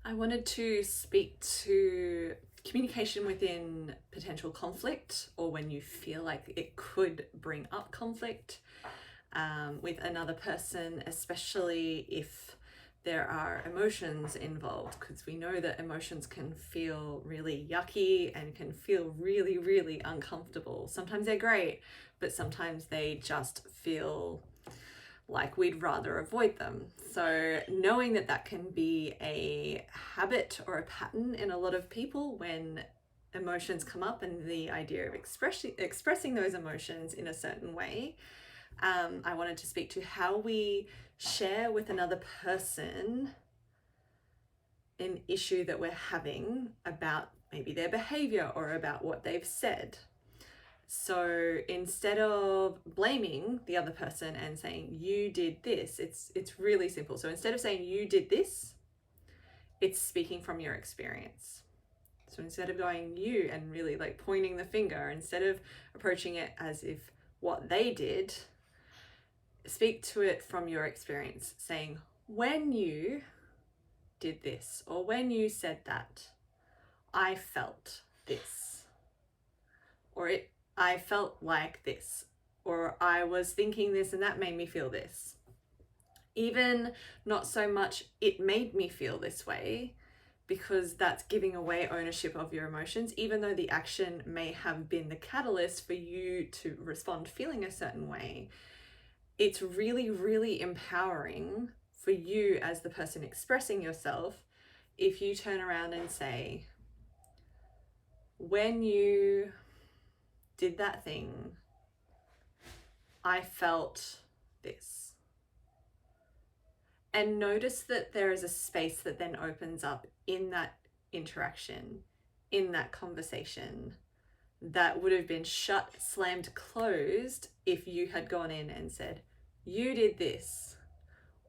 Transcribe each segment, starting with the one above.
I wanted to speak to communication within potential conflict, or when you feel like it could bring up conflict with another person, especially if there are emotions involved, because we know that emotions can feel really yucky and can feel really, really uncomfortable. Sometimes they're great, but sometimes they just feel like we'd rather avoid them. So knowing that that can be a habit or a pattern in a lot of people when emotions come up, and the idea of expressing those emotions in a certain way, I wanted to speak to how we share with another person an issue that we're having about maybe their behavior or about what they've said. So instead of blaming the other person and saying you did this, it's really simple. So instead of saying you did this, it's speaking from your experience. So instead of going you and really like pointing the finger, instead of approaching it as if what they did, speak to it from your experience, saying when you did this or when you said that, I felt this, or I felt like this, or I was thinking this and that made me feel this. Even not so much it made me feel this way, because that's giving away ownership of your emotions, even though the action may have been the catalyst for you to respond feeling a certain way. It's really, really empowering for you as the person expressing yourself if you turn around and say, when you did that thing, I felt this. And notice that there is a space that then opens up in that interaction, in that conversation, that would have been shut, slammed, closed if you had gone in and said, you did this,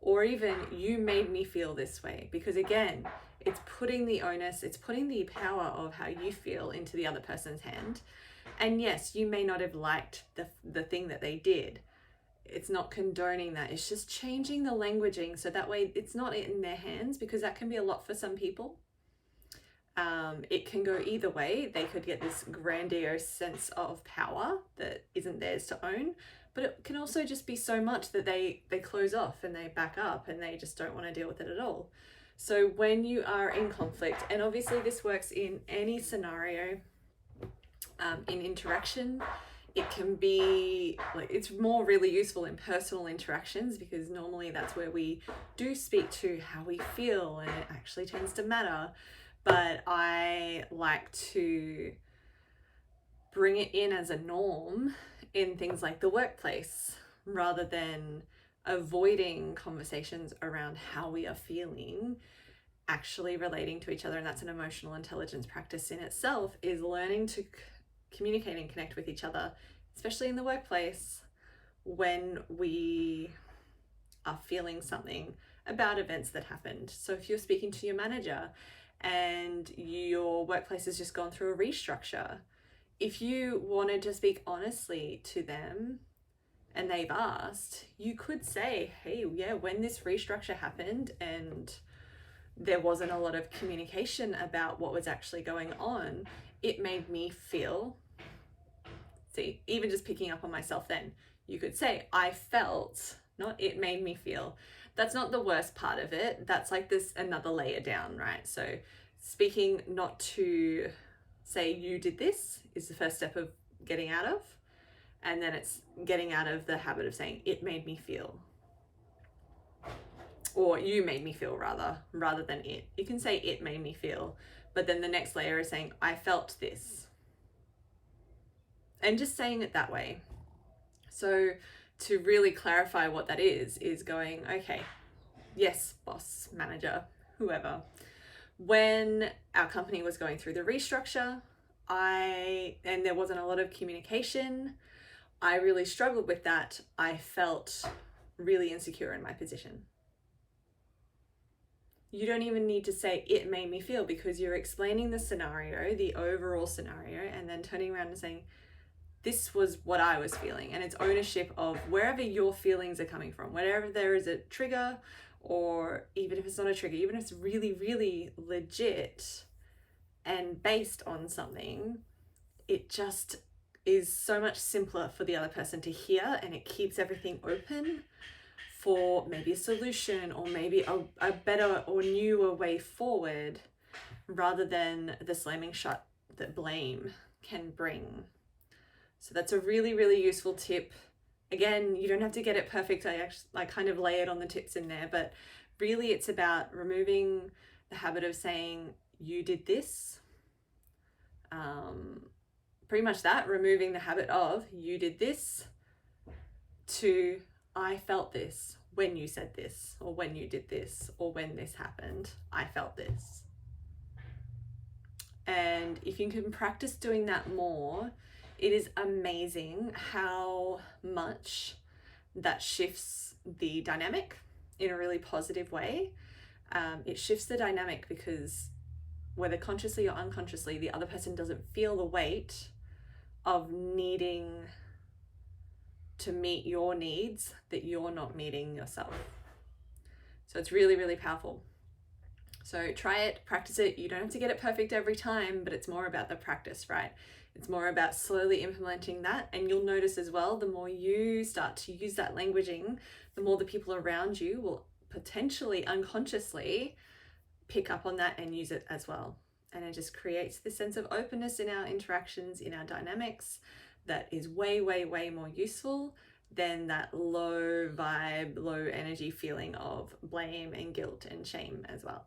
or even you made me feel this way. Because again, it's putting the onus, it's putting the power of how you feel into the other person's hand. And yes, you may not have liked the thing that they did. It's not condoning that. It's just changing the languaging so that way it's not in their hands, because that can be a lot for some people. It can go either way. They could get this grandiose sense of power that isn't theirs to own, but it can also just be so much that they close off and they back up and they just don't want to deal with it at all. So when you are in conflict, and obviously this works in any scenario, in interaction, it can be like, it's more really useful in personal interactions, because normally that's where we do speak to how we feel and it actually tends to matter. But I like to bring it in as a norm in things like the workplace, rather than avoiding conversations around how we are feeling, actually relating to each other. And that's an emotional intelligence practice in itself, is learning to communicate and connect with each other, especially in the workplace, when we are feeling something about events that happened. So if you're speaking to your manager and your workplace has just gone through a restructure, if you wanted to speak honestly to them and they've asked, you could say, hey, yeah, when this restructure happened and there wasn't a lot of communication about what was actually going on, it made me feel, see, even just picking up on myself, then you could say, I felt, not it made me feel. That's not the worst part of it. That's like this another layer down, right? So speaking not to say you did this is the first step of getting out of, and then it's getting out of the habit of saying it made me feel, or you made me feel, rather than it. You can say it made me feel, but then the next layer is saying I felt this, and just saying it that way. So to really clarify what that is going, okay, yes, boss, manager, whoever, when our company was going through the restructure, and there wasn't a lot of communication, I really struggled with that. I felt really insecure in my position. You don't even need to say it made me feel, because you're explaining the scenario, the overall scenario, and then turning around and saying, this was what I was feeling. And it's ownership of wherever your feelings are coming from, wherever there is a trigger or even if it's not a trigger, even if it's really, really legit and based on something, it just is so much simpler for the other person to hear, and it keeps everything open for maybe a solution or maybe a better or newer way forward, rather than the slamming shut that blame can bring. So that's a really, really useful tip. Again, you don't have to get it perfect. I kind of layered on the tips in there, but really it's about removing the habit of saying, you did this. Pretty much that, removing the habit of, you did this, to, I felt this when you said this, or when you did this, or when this happened, I felt this. And if you can practice doing that more, it is amazing how much that shifts the dynamic in a really positive way. It shifts the dynamic because whether consciously or unconsciously, the other person doesn't feel the weight of needing to meet your needs that you're not meeting yourself. So it's really, really powerful. So try it, practice it. You don't have to get it perfect every time, but it's more about the practice, right? It's more about slowly implementing that. And you'll notice as well, the more you start to use that languaging, the more the people around you will potentially unconsciously pick up on that and use it as well. And it just creates this sense of openness in our interactions, in our dynamics, that is way, way, way more useful than that low vibe, low energy feeling of blame and guilt and shame as well.